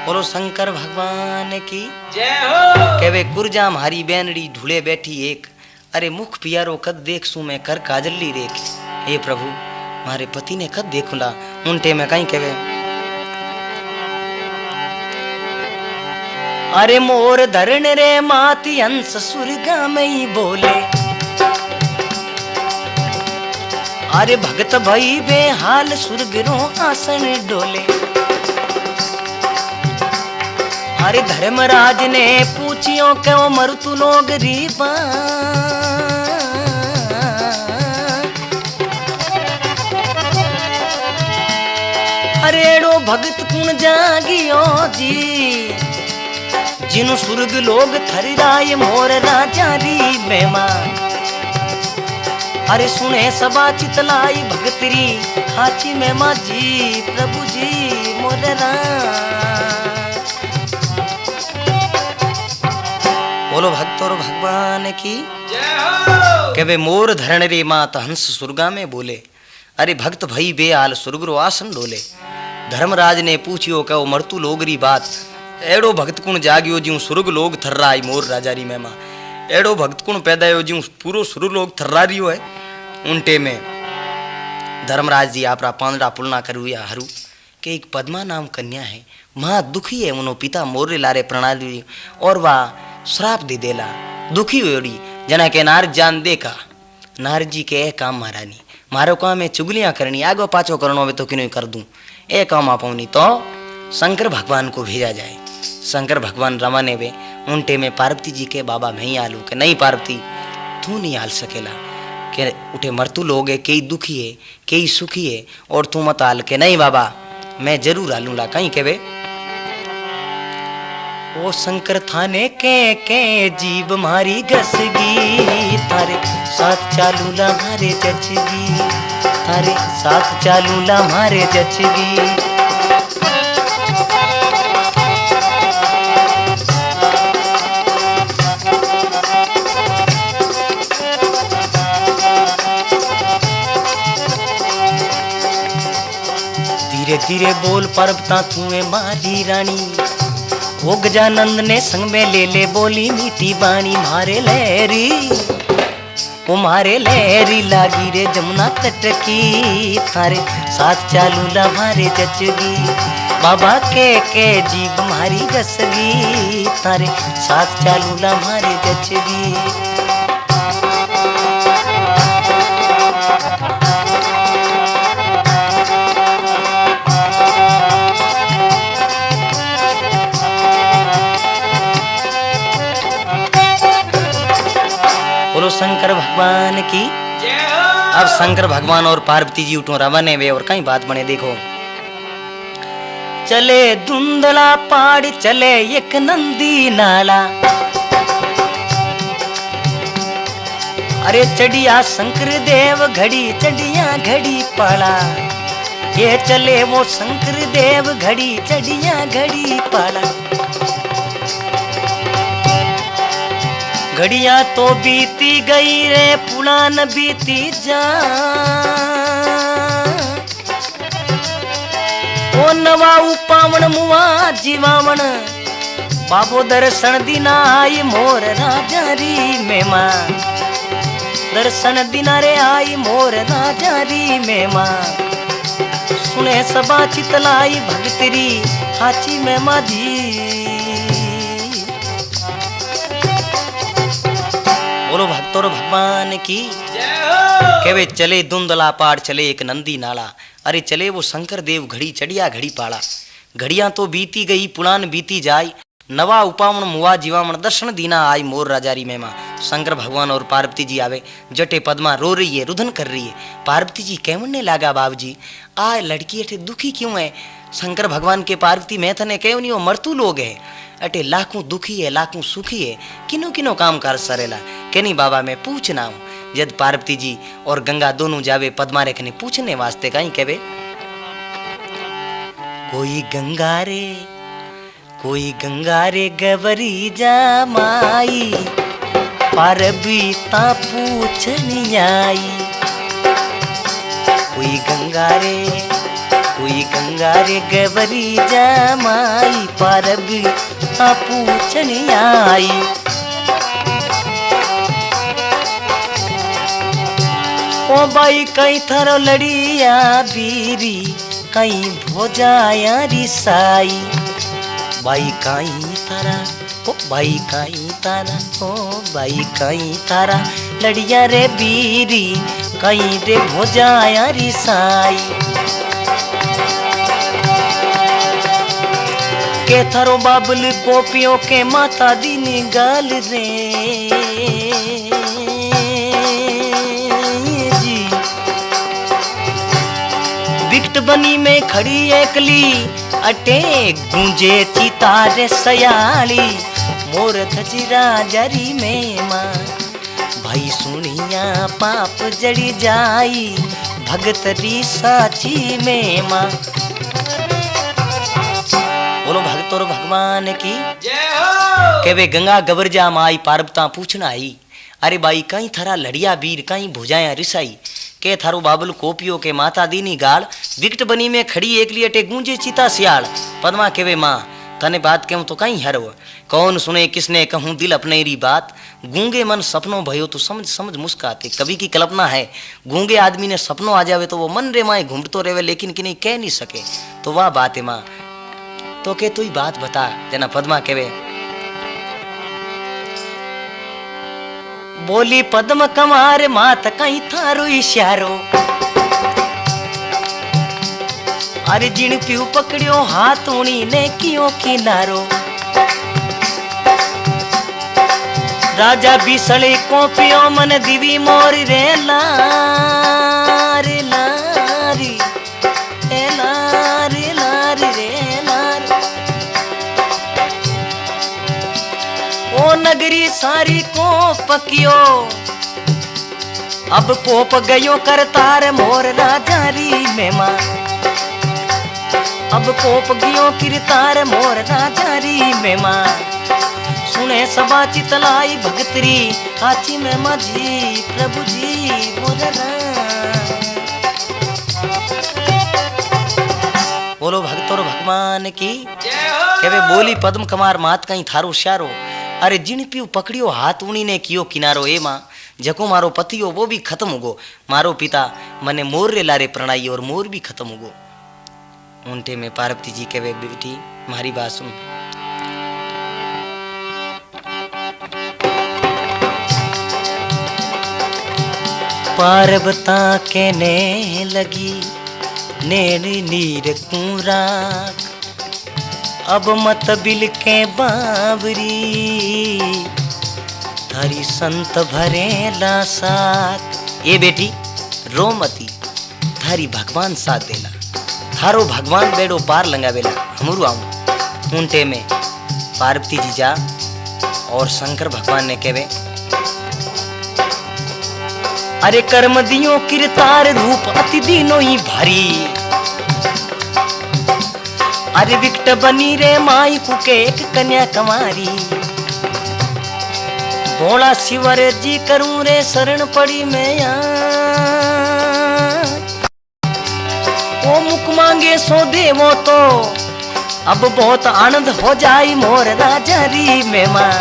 बोलो शंकर भगवान की जय हो। केवे कुरजा म्हारी बैनड़ी ढूले बैठी एक, अरे मुख पियारो कद देख सू मैं कर काजली रेख। हे प्रभु मारे पति ने कद देखूला उनटे में कहीं केवे। अरे मोर धरण रे माती हंस सुरगा में ही बोले, अरे भगत भई बेहाल सुरग रो आसन डोले। अरे धर्मराज ने पूछियो क्यों मरुतु लोग रीबा, अरे एड़ो भगत कुण जागियो जी जिनु सुर्ग लोग थरिराय मोर राजा री मेमा। अरे सुने सबा चितलाई भगतरी हाची मेमा जी प्रभु जी मोर बोलो भक्त और भगवान की जय हो। के वे मोर धरण रे मात हंस सुरगा में बोले, अरे भक्त भई बेहाल सुरगरो आसन डोले। धर्मराज ने पूछियो कि वो मरतु लोगरी बात, एड़ो भक्त कुण जागियो ज्यूं सुरग लोग थर्राई मोर राजारी महिमा। एड़ो भक्त कुण पैदायो ज्यूं पूरो सुरग लोग थर्रारियो है। उनटे में धर्मराज जी आपरा पांदड़ा पुलना करू या हरू के एक पद्मा नाम कन्या है, माँ दुखी है उनो पिता मोरे लारे प्रणाली और वह श्राप दे देला दुखी होड़ी जना के नार जान देखा। नारद जी के काम महारानी मारो काम में चुगलियां करनी आगो पाछो करनो तो किनो कर दूं ए काम आ पाऊनी तो शंकर भगवान को भेजा जाए। शंकर भगवान रवाने वे उनटे में पार्वती जी के बाबा मैं ही आलू के नहीं पार्वती तू नहीं आल सकेला के उठे मरतू लोग है कई दुखी है कई सुखी है और तू मत आल के नहीं बाबा मैं जरूर आलूला कहीं के वे। ओ शंकर थाने के जीव मारी घसगी तारे साथ चालूला मारे जचगी, तारे साथ चालूला मारे जचगी। धीरे धीरे बोल पर्वता तूने मारी रानी, वो गजानंद ने संग में ले ले बोली मीठी बाणी। मारे लहरी वो मारे लहरी लागी रे जमुना तट की, थारे साथ चालूला मारे जचगी। बाबा के जीव मारी गसगी, थारे साथ चालूला मारे जचगी। बोलो शंकर भगवान की जय हो। अब शंकर भगवान और पार्वती जी उठो रवाने वे और कहीं बात बने देखो। चले धुंधला पहाड़ चले एक नंदी नाला, अरे चढ़िया शंकर देव घड़ी चढ़िया घड़ी पाला। ये चले वो शंकर देव घड़ी चढ़िया घड़ी पाला। घड़िया तो बीती गई रे पुरान बीती जा, ओ नवा पावण मुआ जीवावण। बाबो दर्शन दिना आई मोर राजा री मेमा, दर्शन दिना रे आई मोर राजा री मेमा। सुने सबा चितलाई भगतरी हाची मेमा जी। बोलो भक्त और भगवान की जय हो। केवे चले धुंधला पाड़ चले एक नंदी नाला, अरे चले वो शंकर देव घड़ी चढ़िया घड़ी पाड़ा। घड़ियां तो बीती गई पुरान बीती जाय, नवा उपावण मुआ जीवावण दर्शन दीना आई मोर राजारी महिमा। शंकर भगवान और पार्वती जी आवे, जटे पद्मा रो रही है रुदन कर रही है। पार्वती जी कहने लागा बाबू जी आ लड़की अठे दुखी क्यों है। शंकर भगवान के पार्वती मैं थने कहूं नहीं वो मरतू लोग है अटे लाखों दुखी है लाखों सुखी है, किनो किनो काम कर सरेला के नहीं बाबा मैं पूछना हूँ। जद पार्वती जी और गंगा दोनों जावे पद्मा रे कने पूछने वास्ते कहीं कहवे कोई गंगा रे गवरी जा माई पारबी ता पूछनी आई। कोई गंगा रे गवरी जा माई पारबी ता पूछनी आई। ओ बाई कई थारो लड़िया बीरी कई भोजाया रिसाई। बाई कई तारा ओ बाई तारा लड़िया रे बीरी कई रे भोजाया रिसाई। के थारो बाबुल गोपियों के माता दी निगाल रे जी। विकट बनी में खड़ी एकली अटे गूंजे चितारे सयाली मोर धजरा जरी में माँ। भाई सुनिया पाप जड़ी जाई भगत री साची में माँ। बोलो भगत और भगवान की जय हो। के वे गंगा गवरजा माई पार्वता पूछना आई। अरे बाई कहीं थारा लड़िया बीर कहीं भुजाया रिसाई। के थारो बाबुल कोपियो के माता दीनी गाल विकट बनी में खड़ी एकली अटे गूंजे चिता सियाल। पद्मा केवे माँ तने बात कहूं तो कहीं हरव कौन सुने किसने कहूं दिल अपने री बात। गूंगे मन सपनों भयो तो समझ मुस्काते। कवि की कल्पना है गूंगे आदमी ने सपनों आ जावे तो वो मन रे माए घूमतो रेवे लेकिन कि नहीं कह नहीं सके। तो वाह बात है माँ तो के तू ही बात बता। जना पद्मा केवे बोली पद्म कमार मात कहीं थारो इशारो। अरे जिन प्यू पकड़ियो हाथ उनी ने कियो किनारो। राजा बिसले को पियो मन दिवी मोर रे लारी लारी ए लारी लारी रे लारी। ओ नगरी सारी को पकियो अब कोप गयो करतार मोर राजा री में माँ। अब कोप गयो किरतार मोर राजा री में माँ। सुने सबा चितलाई भगतरी आची में माझी प्रभु जी मोर बोलो भक्त और भगवान की जय हो। के वे बोली पद्म कमार मात कहीं थारो श्यारो। अरे जिन पियो पकड़ियो हाथ उनी ने कियो किनारो। ए माँ जको मारो पति हो वो भी खत्म हो गो। मारो पिता मने मोर रे लारे प्रणाई और मोर भी खत्म हो गो। उनटे में पार्वती जी के वे बेटी मारी बात सुन। पार्वता के ने लगी नैन नीर कुराक अब मत बिल के बावरी थारी संत भरे लासाक। ये बेटी रोमती थारी भगवान साथ देला थारो भगवान बेड़ो पार लंगावेला हमरू आऊं। उनटे में पार्वती जी जा और शंकर भगवान ने कहवे अरे कर्म दियो किरतार रूप अति दीनो ही भारी। अरे विकट बनी रे माई कुके एक कन्या कमारी। भोला शिवर जी करूं रे शरण पड़ी मैं ओ मुख मांगे सो देवो तो अब बहुत आनंद हो जाई मोर राजा री में माँ।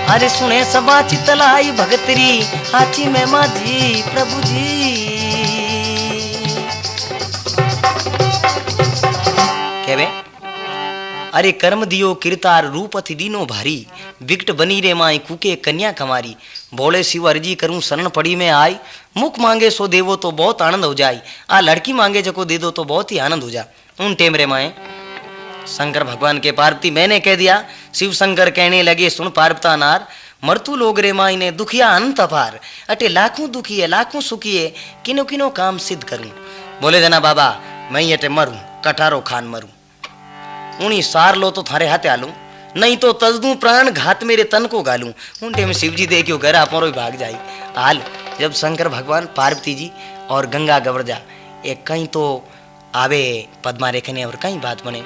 अरे सुने सबा चितलाई भगतरी हाची में माझी प्रभु जी केवे अरे कर्म दियो किरतार रूप अति दीनो भारी। विकट बनी रे माई कुके कन्या कमारी। बोले शिव अर्जी करूं शरण पड़ी में आई। मुख मांगे सो देवो तो बहुत आनंद हो जाए। आ लड़की मांगे जको दे दो तो बहुत ही आनंद हो जा। उन टेम रे माए शंकर भगवान के पार्वती मैंने कह दिया। शिव शंकर कहने लगे सुन पार्वता नार मरतू लोग रे माई ने दुखिया अनंत अपार। अटे लाखों दुखी है लाखों सुखी है किनो किनो काम सिद्ध करूं। बोले जना बाबा मैं अटे मरूं कटारो खान मरूं। उनी सार लो तो थारे हाथे आलू नहीं तो तजदू प्राण घात मेरे तन को गालू। उन टेम शिव जी देखियो घर आप भाग जाई। हाल जब शंकर भगवान पार्वती जी और गंगा गवर्जा एक कहीं तो आवे पद्मा रेखने और कहीं बात बने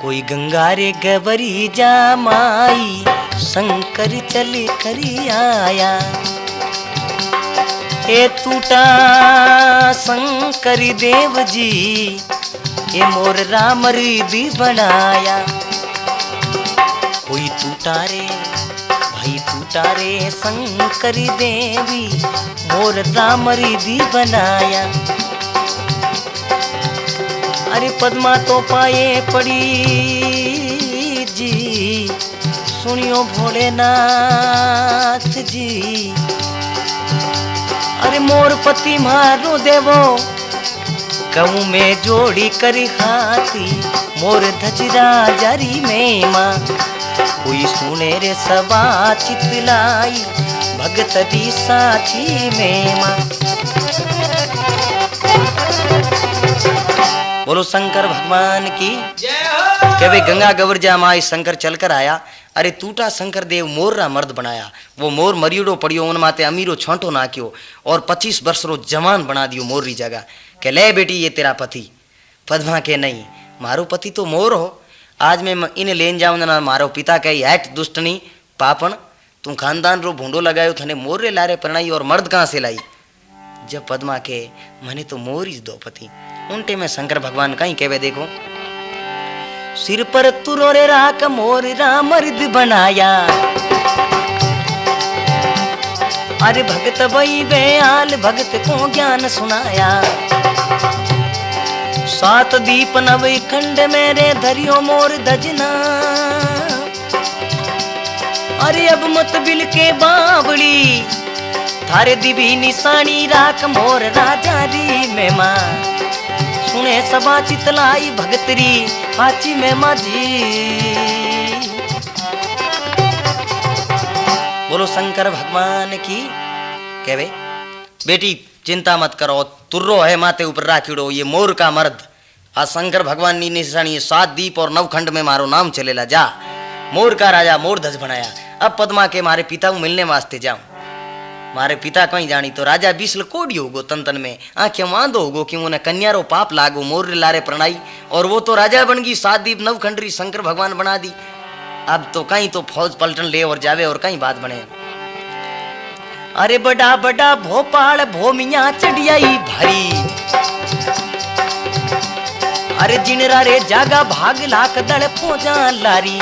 कोई गंगा रे गबरी जामाई शंकर चल करी आया ए टूटा शंकर देव जी ए मोर राम रिधि बनाया कोई टूटा रे भाई टूटा रे शंकर देवी मोर राम रिधि बनाया अरे पद्मा तो पाए पड़ी जी सुनियो भोलेनाथ जी अरे मोर पति मारो देवो कहूँ में जोड़ी कर हाथी मोर धजरा जारी में माँ कोई सुने रे सबा चितलाई भगत दी साची में माँ बोलो शंकर भगवान की जय हो के वे गंगा गवर्जा माई शंकर चलकर आया अरे टूटा शंकर देव मोर रा मर्द बनाया वो मोर मरियोड़ो पड़ियो उन माते अमीरो छोंटो नाक्यो और 25 वर्ष रो जवान बना दियो मोर री जगह के ले बेटी ये तेरा पति पद्मा के नहीं मारो पति तो मोर हो आज मैं इन लेन जाऊं ना मारो पिता कही हैट दुष्टनी पापण तू खानदान रो भूंडो लगायो थने मोर रे लारे परणाई और मर्द कहाँ से लाई जब पद्मा के मने तो मोर ही दो पति उनटे में शंकर भगवान कहीं कहवे देखो सिर पर तुरो रे राख मोर राम रिधि बनाया अरे भगत बई बेआल भगत को ज्ञान सुनाया 7 दीप नव खंड मेरे धरियो मोर दजना अरे अब मत बिल के बावड़ी थारे दिवी निशानी राख मोर राजा री में माँ सुने सबा चितलाई भगतरी हाची में माझी बोलो शंकर भगवान की कहवे बेटी चिंता मत करो तुर्रो है माते ऊपर राखीड़ो ये मोर का मर्द आ शंकर भगवान नी निशानी 7 दीप और 9 खंड में मारो नाम चलेला जा मोर का राजा मोर ध्वज बनाया अब पद्मा के मारे पिता को मिलने वास्ते जाऊं मारे पिता कहीं जानी तो राजा बीसल कोड़ी होगो तन तन में आंखें मांदो होगो कि उन्हें कन्यारो पाप लागो मोर लारे प्रणाई और वो तो राजा बन गई 7 दीप 9 खंडरी शंकर भगवान बना दी अब तो कहीं तो फौज पलटन ले और जावे और कहीं बात बने अरे बड़ा बड़ा भोपाल भोमिया चढ़ियाई भारी अरे जिनरा रे जागा भाग लाख दड़ फौजा लारी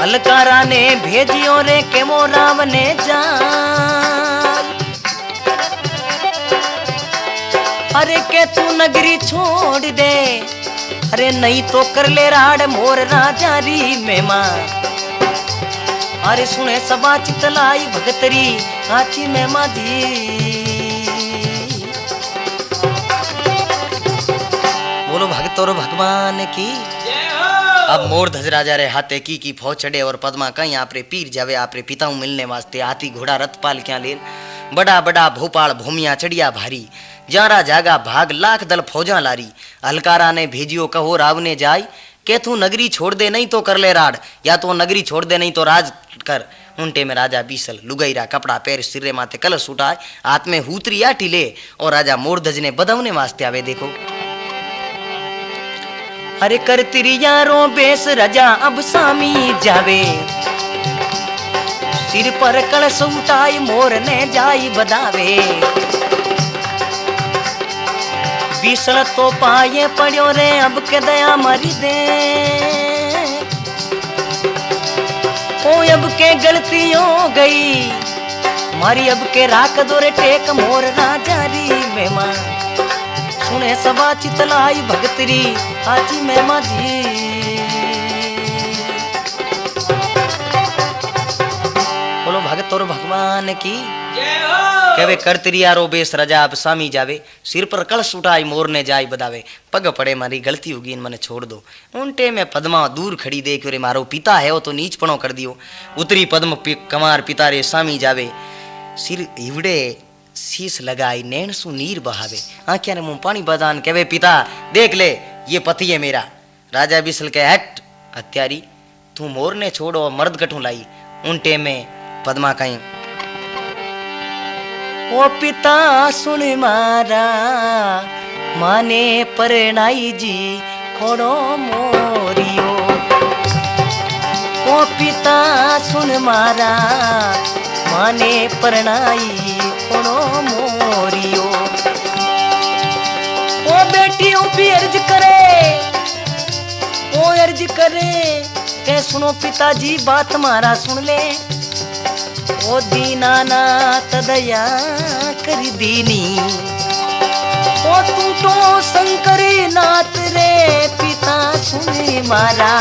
अलकारा ने भेजियो रे के मो राम ने जान अरे के तू नगरी छोड़ दे अरे नहीं तो कर ले राड मोर राजा री में माँ अरे सुने सबा चितलाई भगतरी काची में माझी बोलो भगत और भगवान की जय हो अब मोर ध्वज राजा रे हाथे की फौज चढ़े और पद्मा कहीं आपरे पीर जावे आपरे पिताओं मिलने वास्ते हाथी घोड़ा रथपाल क्या लेन बड़ा बड़ा भोपाल भूमिया चढ़िया भारी जारा जागा भाग लाख दल फौजा लारी हलकारा ने भेजियो कहो राव ने जाय के तू नगरी छोड़ दे नहीं तो कर ले राड या तो नगरी छोड़ दे नहीं तो राज कर उनटे में राजा बीसल लुगैरा कपड़ा पैर सिरे माथे कलश उठाए हाथ में हूतरी आटी ले और राजा मोरध्वज ने बदवने वास्ते आवे देखो अरे कर तिरी यारो बेस राजा अब सामी जावे सिर पर कलश उठाई मोर ने जाई बदावे बीसल तो पाए पड़ो रे अब के दया मरी दे ओ अब के गलती हो गई मारी अब के राख दो रे टेक मोर राजा री में माँ सुने सबा चितलाई भगतरी हाजी में माझी बोलो भगत और भगवान की जय हो कहवे करतरिया रो बेस राजा अब सामी जावे सिर पर कलश उठाई मोर ने जाय बदावे पग पड़े मारी गलती होगी इन मने छोड़ दो उनटे में पद्मा दूर खड़ी देख रे मारो पिता है वो तो नीच पणो कर दियो उतरी पद्म कमार पिता रे सामी जावे सिर इवड़े शीश लगाई नैन सु नीर बहावे आंखिया ने मुंह पानी बदान कहवे पिता देख ले ये पति है मेरा राजा बिसल के हट हत्यारी तू तू मोर ने छोड़ो मर्द कठू लाई। उन टेम में पद्मा कहीं ओ पिता सुन मारा माने परनाई जी खोड़ो मोरियो। ओ पिता सुन मारा माने परनाई खोड़ो मोरियो। ओ बेटी भी अर्ज करे, ओ अर्ज करे के सुनो पिताजी बात मारा सुन ले। ओ दीनानाथ दया कर दीनी, ओ तू तो शंकरी नाथ रे पिता सुन मारा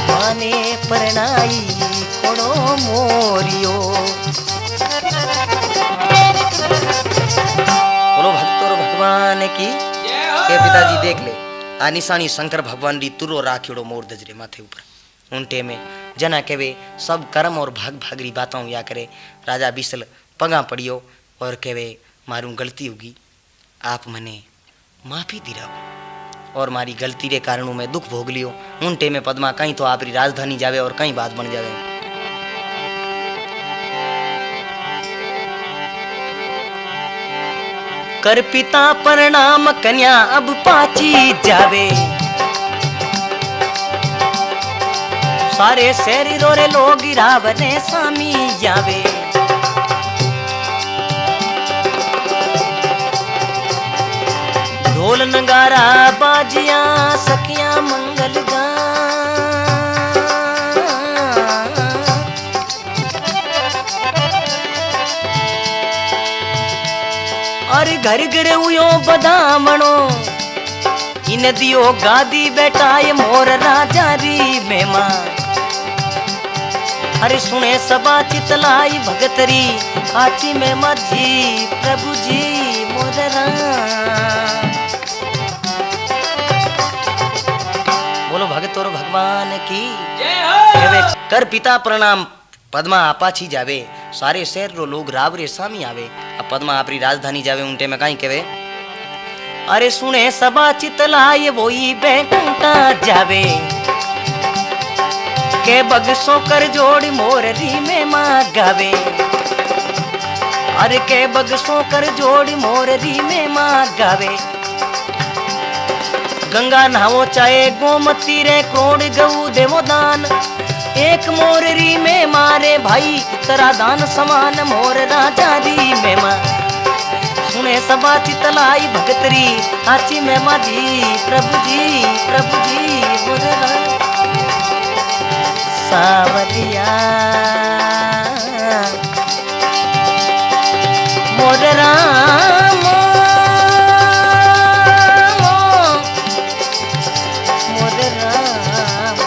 माने परनाई खोड़ो मोरियो। बोलो भक्तों भगवान की के पिताजी देख ले आ निशानी शंकर भगवान री तुरो राखियोड़ो मोर दजरे माथे ऊपर। उनटे में जना केवे सब कर्म और भाग भागरी बातों या करे। राजा बिसल पगा पड़ियो और केवे मारू गलती होगी, आप मने माफी दिलाओ और मारी गलती रे कारणों में दुख भोग लियो। उनटे में पद्मा कहीं तो आपरी राजधानी जावे और कहीं बात बन जावे। कर पिता प्रणाम कन्या अब पाची जावे, सारे शहरी रोरे लोग गिरावने सामी जावे। ढोल नगारा बाजिया सखियां मंगल गा, और घर घर उयो बदामणो इन दियो गादी बैठाए मोर राजा री मेमा। अरे सुने सबा चितलाई भगतरी आची में मधी प्रभु जी मोदरा। बोलो भगत और भगवान की जय हो। कर पिता प्रणाम पद्मा आपाछी जावे, सारे शहर रो लोग राव रे सामी आवे। अब पद्मा आपरी राजधानी जावे। उनटे में कहीं केवे अरे सुने सबा चितलाई वोई बैकुंठा जावे के बगसों कर जोड़ी मोररी में माँ गावे। अरे के बगसों कर जोड़ी मोररी में माँ गावे। गंगा नहावो चाहे गोमती रे क्रोड़ गऊ देवो दान, एक मोररी में मारे भाई तेरा दान समान मोर राजा री में माँ। सुने सबा चितलाई भगतरी आची में माँ जी प्रभु जी मोर सावरिया मोर राम मोर राम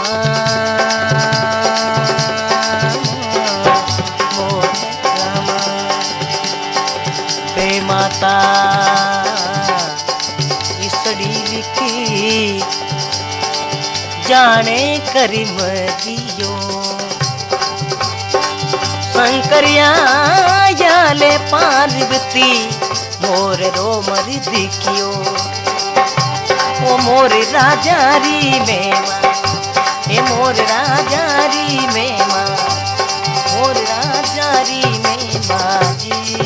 मोर राम पे माता इसड़ी लिखी जाने करी मरियो। शंकरिया याले पार्वती मोर रो मर दिखियो। ओ मोर राजा री में माँ, ए मोर राजा री में माँ, मोर राजा री में माँ जी।